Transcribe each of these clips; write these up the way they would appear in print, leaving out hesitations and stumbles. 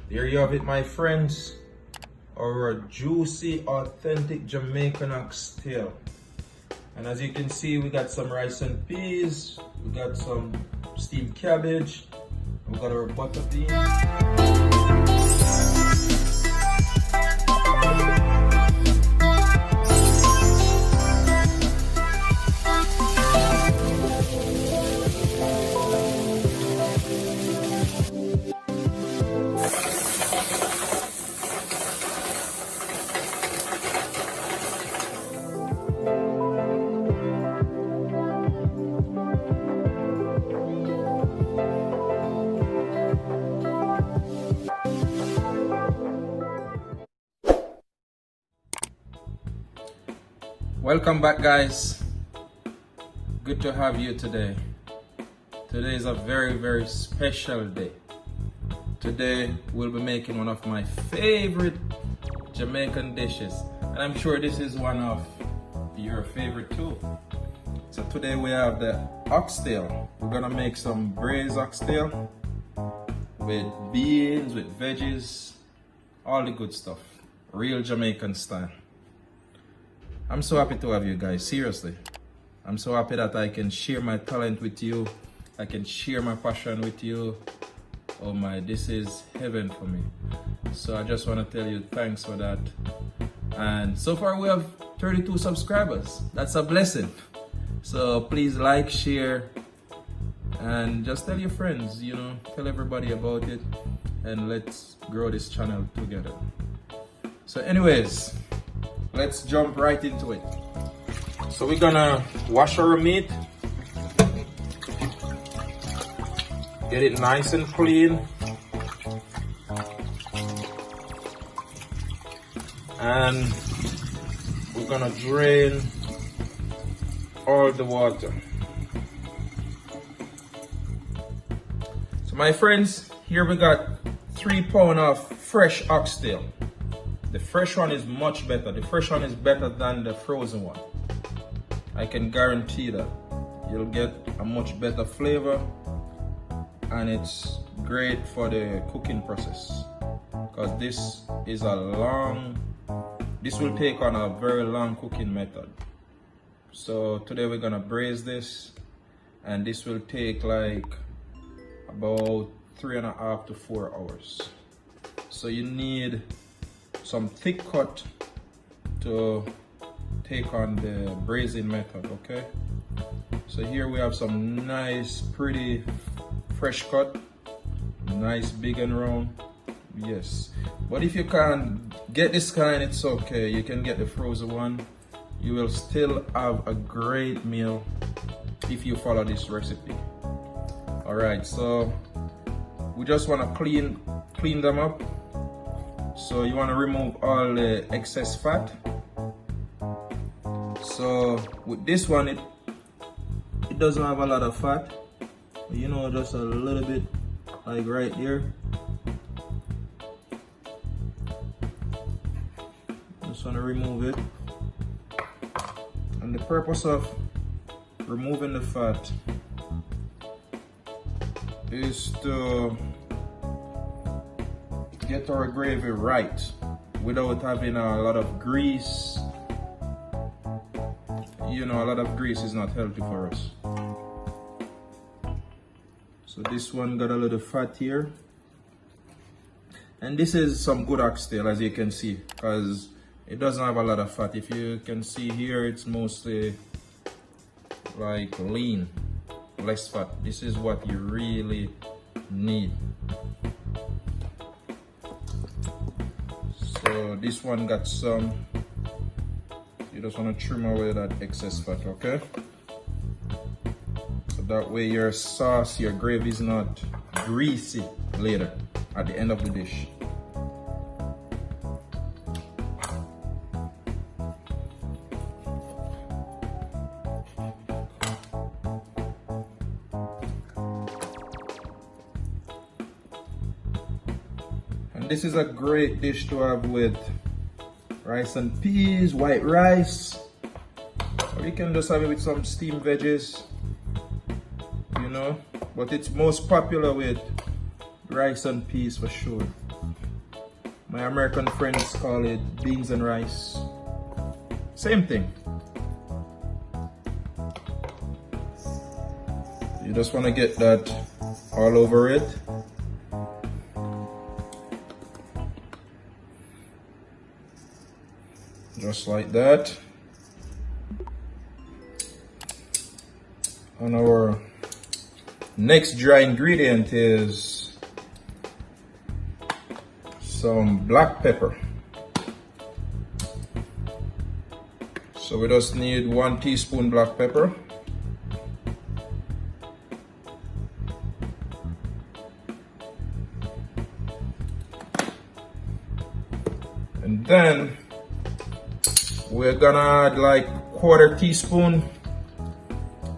There you have it, my friends. Our juicy, authentic Jamaican oxtail. And as you can see, we got some rice and peas, we got some steamed cabbage, we got our butter beans. Welcome back, guys. Good to have you today. Today is a very special day. Today we'll be making one of my favorite Jamaican dishes, and I'm sure this is one of your favorite too. So today we have the oxtail. We're gonna make some braised oxtail with beans, with veggies, all the good stuff, real Jamaican style. I'm so happy to have you guys, seriously. I'm so happy that I can share my talent with you. I can share my passion with you. Oh my, this is heaven for me. So I just want to tell you thanks for that. And so far we have 32 subscribers. That's a blessing. So please like, share, and just tell your friends, you know, tell everybody about it, and let's grow this channel together. So anyways, let's jump right into it. So we're gonna wash our meat, get it nice and clean, and we're gonna drain all the water. So my friends, here we got 3 pounds of fresh oxtail. The fresh one is much better. The fresh one is better than the frozen one. I can guarantee that. You'll get a much better flavor, and it's great for the cooking process, because this will take on a very long cooking method. So today we're gonna braise this, and this will take like about 3.5 to 4 hours. So you need some thick cut to take on the braising method, okay? So here we have some nice, pretty, fresh cut, nice, big and round, yes. But if you can't get this kind, it's okay. You can get the frozen one. You will still have a great meal if you follow this recipe. All right, so we just want to clean them up. So you want to remove all the excess fat. So with this one, it doesn't have a lot of fat, you know, just a little bit, like right here. Just want to remove it. And the purpose of removing the fat is to get our gravy right without having a lot of grease. You know, a lot of grease is not healthy for us. So this one got a little fat here. And this is some good oxtail, as you can see, because it doesn't have a lot of fat. If you can see here, it's mostly like lean, less fat. This is what you really need. So this one got some. You just want to trim away that excess fat, okay? So that way your sauce, your gravy is not greasy later at the end of the dish. And this is a great dish to have with rice and peas, white rice, or you can just have it with some steamed veggies, you know, but it's most popular with rice and peas for sure. My American friends call it beans and rice. Same thing. You just want to get that all over it. Just like that. And our next dry ingredient is some black pepper. So we just need 1 teaspoon black pepper. And then we're gonna add like 1/4 teaspoon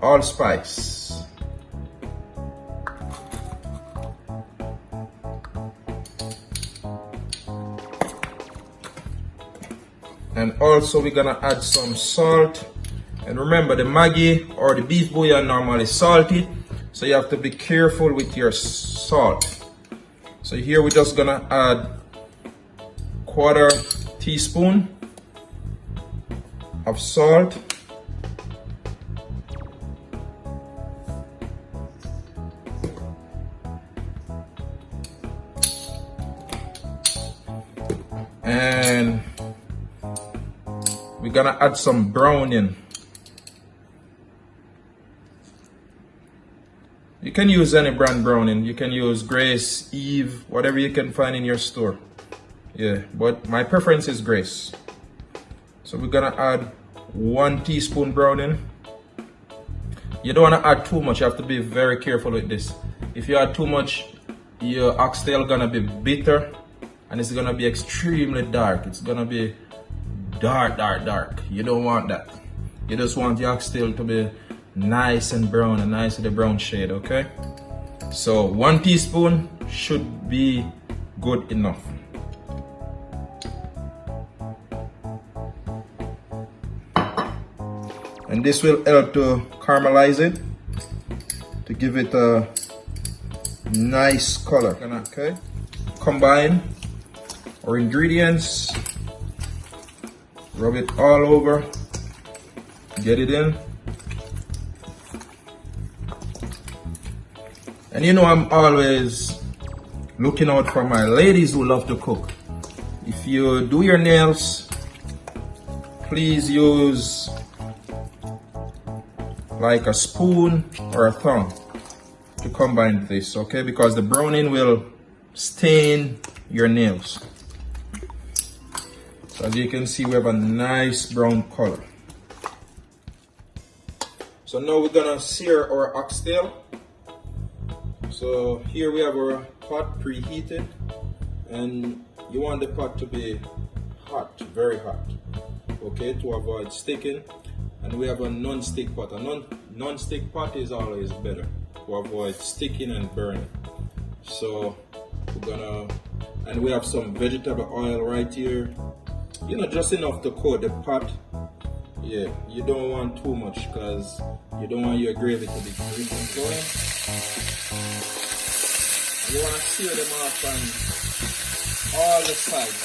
allspice. And also we're gonna add some salt. And remember, the Maggi or the beef bouillon normally salty, so you have to be careful with your salt. So here we're just gonna add 1/4 teaspoon of salt. And we're gonna add some browning. You can use any brand browning. You can use Grace, Eve, whatever you can find in your store. Yeah, but my preference is Grace. So we're gonna add 1 teaspoon browning. You don't wanna add too much. You have to be very careful with this. If you add too much, your oxtail gonna be bitter and it's gonna be extremely dark. It's gonna be dark. You don't want that. You just want your oxtail to be nice and brown, and nice with the brown shade, okay? So 1 teaspoon should be good enough. And this will help to caramelize it, to give it a nice color. Okay, combine our ingredients, rub it all over, get it in. And you know, I'm always looking out for my ladies who love to cook. If you do your nails, please use like a spoon or a thumb to combine this, okay? Because the browning will stain your nails. So as you can see, we have a nice brown color. So now we're gonna sear our oxtail. So here we have our pot preheated, and you want the pot to be hot, very hot, okay, to avoid sticking. And we have a non-stick pot. A non-stick pot is always better to avoid sticking and burning. So we're gonna, and we have some vegetable oil right here, you know, just enough to coat the pot. Yeah, you don't want too much because you don't want your gravy to be greasy and going. You want to sear them off on all the sides.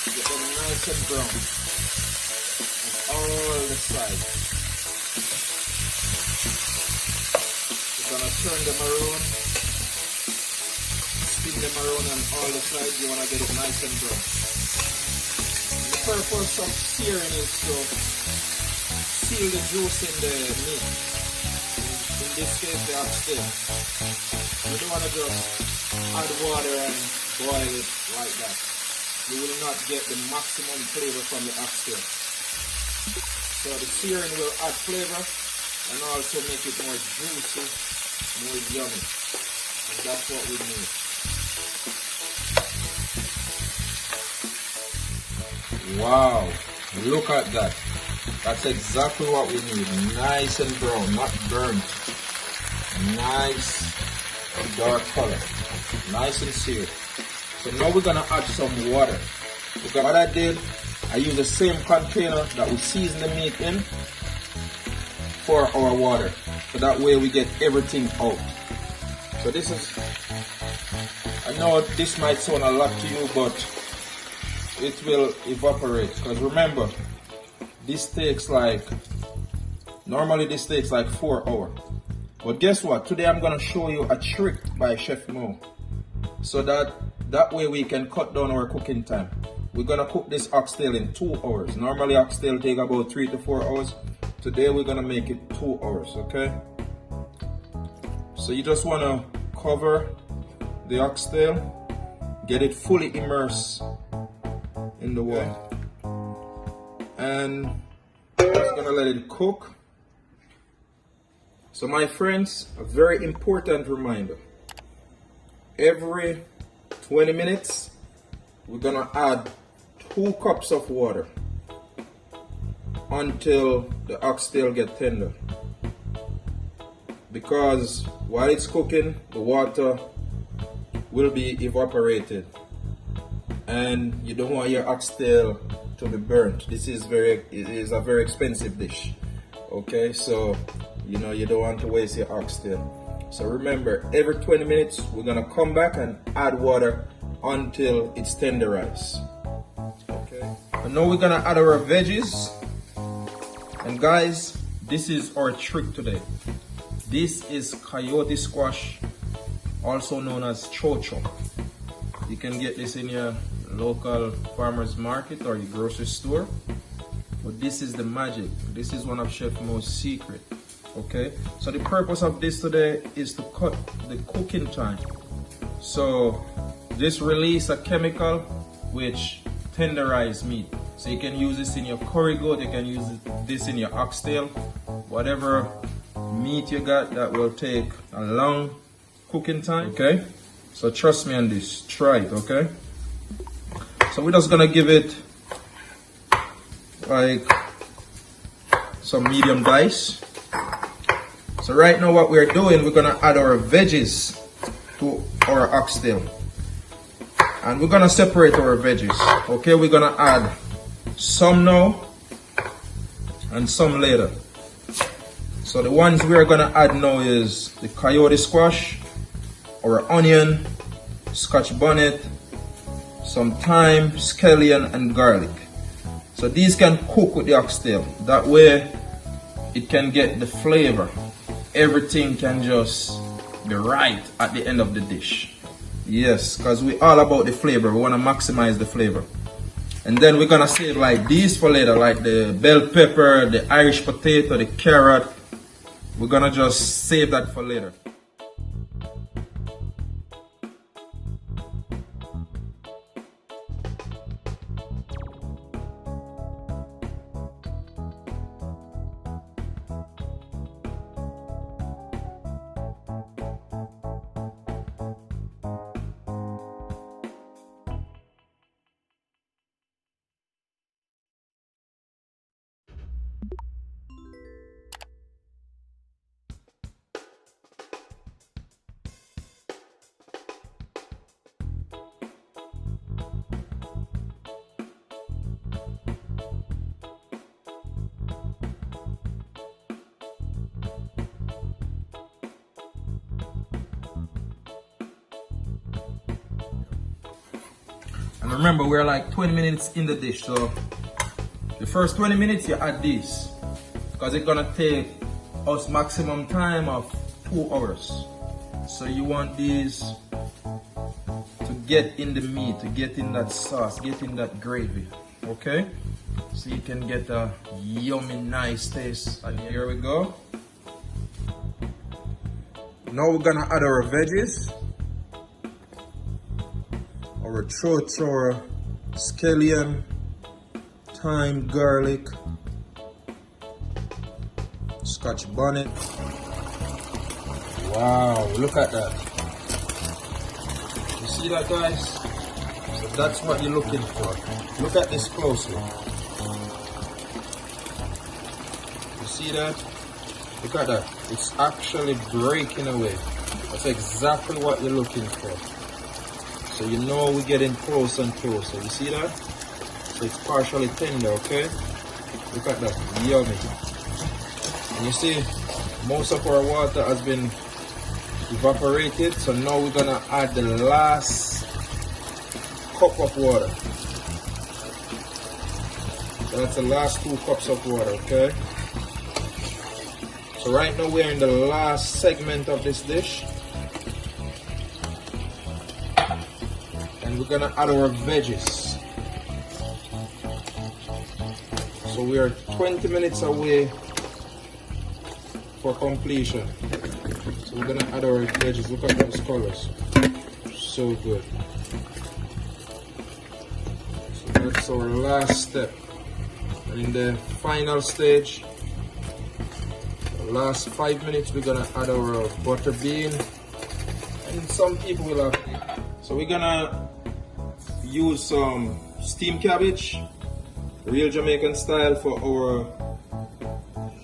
Get them nice and brown on all the sides. You're going to turn them around, spin them around on all the sides. You want to get it nice and brown. And the purpose of searing is to seal the juice in the meat. In this case, the oxtail. You don't want to just add water and boil it like that. You will not get the maximum flavor from the oxtail. So the searing will add flavor and also make it more juicy, more yummy. And that's what we need. Wow, look at that. That's exactly what we need. Nice and brown, not burnt. Nice dark color, nice and seared. So now we're gonna add some water. Because what I did, I used the same container that we season the meat in for our water. So that way we get everything out. So this is, I know this might sound a lot to you, but it will evaporate. Because remember, this takes like, normally this takes like 4 hours. But guess what? Today I'm going to show you a trick by Chef Mo. So that way we can cut down our cooking time. We're going to cook this oxtail in 2 hours. Normally oxtail take about 3 to 4 hours. Today we're going to make it 2 hours, okay? So you just want to cover the oxtail, get it fully immersed in the water. And just going to let it cook. So my friends, a very important reminder. Every 20 minutes, we're gonna add 2 cups of water until the oxtail get tender. Because while it's cooking, the water will be evaporated. And you don't want your oxtail to be burnt. It is a very expensive dish. Okay, so you know you don't want to waste your oxtail. So remember, every 20 minutes we're gonna come back and add water until it's tenderized. Okay. And now we're gonna add our veggies. And guys, this is our trick today. This is coyote squash, also known as chocho. You can get this in your local farmer's market or your grocery store. But this is the magic. This is one of Chef Mo's secret. Okay, so the purpose of this today is to cut the cooking time. So this release a chemical which tenderize meat. So you can use this in your curry goat, you can use this in your oxtail, whatever meat you got that will take a long cooking time. Okay, so trust me on this, try it. Okay, so we're just gonna give it like some medium dice. So right now what we're doing, we're gonna add our veggies to our oxtail. And we're gonna separate our veggies. Okay, we're gonna add some now and some later. So the ones we're gonna add now is the coyote squash, our onion, scotchbonet, some thyme, scallion and garlic. So these can cook with the oxtail. That way it can get the flavor. Everything can just be right at the end of the dish. Yes, because we're all about the flavor. We want to maximize the flavor. And then we're going to save like these for later, like the bell pepper, the Irish potato, the carrot. We're going to just save that for later. And remember, we're like 20 minutes in the dish, so the first 20 minutes you add this because it's gonna take us maximum time of 2 hours. So you want these to get in the meat, to get in that sauce, get in that gravy, okay? So you can get a yummy, nice taste. And here we go. Now we're gonna add our veggies. Our chocho, scallion, thyme, garlic, scotchbonet. Wow, look at that. You see that, guys? So that's what you're looking for. Look at this closely. You see that? Look at that. It's actually breaking away. That's exactly what you're looking for. So you know we're getting close and closer. You see that? So it's partially tender, okay? Look at that, yummy. And you see, most of our water has been evaporated. So now we're gonna add the last cup of water. That's the last 2 cups of water, okay? So right now we're in the last segment of this dish. And we're gonna add our veggies. So we are 20 minutes away for completion. So we're gonna add our veggies. Look at those colors. So good. So that's our last step. And in the final stage, the last 5 minutes, we're gonna add our butter bean. And some people will have. So we're gonna use some steamed cabbage, real Jamaican style, for our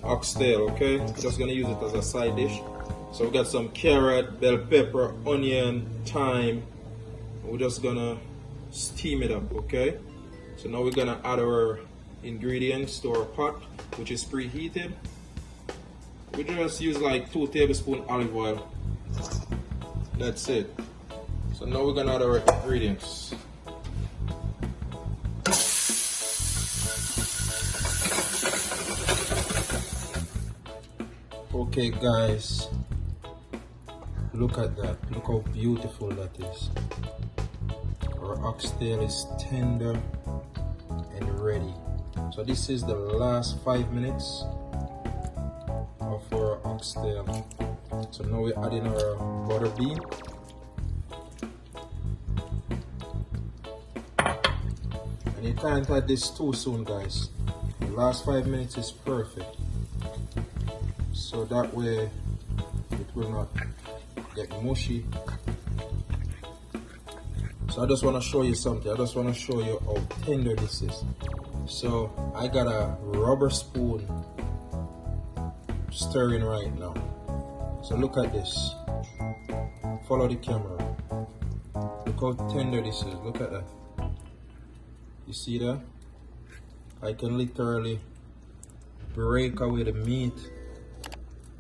oxtail, okay? We're just gonna use it as a side dish. So we got some carrot, bell pepper, onion, thyme. We're just gonna steam it up, okay? So now we're gonna add our ingredients to our pot, which is preheated. We just use like 2 tablespoons olive oil. That's it. So now we're gonna add our ingredients. Okay guys, look at that. Look how beautiful that is. Our oxtail is tender and ready. So this is the last 5 minutes of our oxtail. So now we're adding our butter bean. And you can't add this too soon, guys. The last 5 minutes is perfect. So that way it will not get mushy. So I just want to show you something. I just want to show you how tender this is. So I got a rubber spoon stirring right now. So look at this. Follow the camera. Look how tender this is. Look at that. You see that? I can literally break away the meat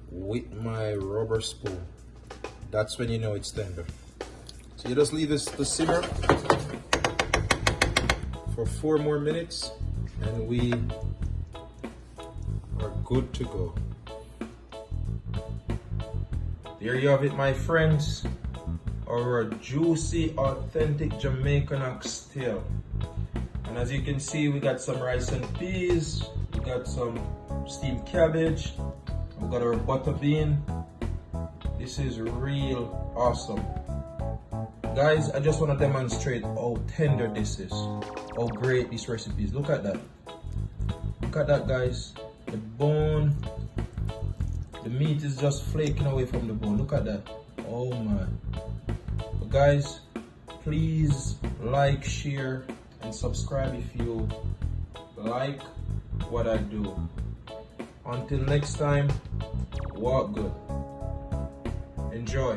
with my rubber spoon. That's when you know it's tender. So you just leave this to simmer for 4 more minutes and we are good to go. There you have it, my friends. Our juicy, authentic Jamaican oxtail. And as you can see, we got some rice and peas, we got some steamed cabbage, we got our butter bean. This is real awesome. Guys, I just want to demonstrate how tender this is, how great this recipe is. Look at that. Look at that, guys. The bone, the meat is just flaking away from the bone. Look at that. Oh my. But guys, please like, share, and subscribe if you like what I do. Until next time, walk good. Enjoy.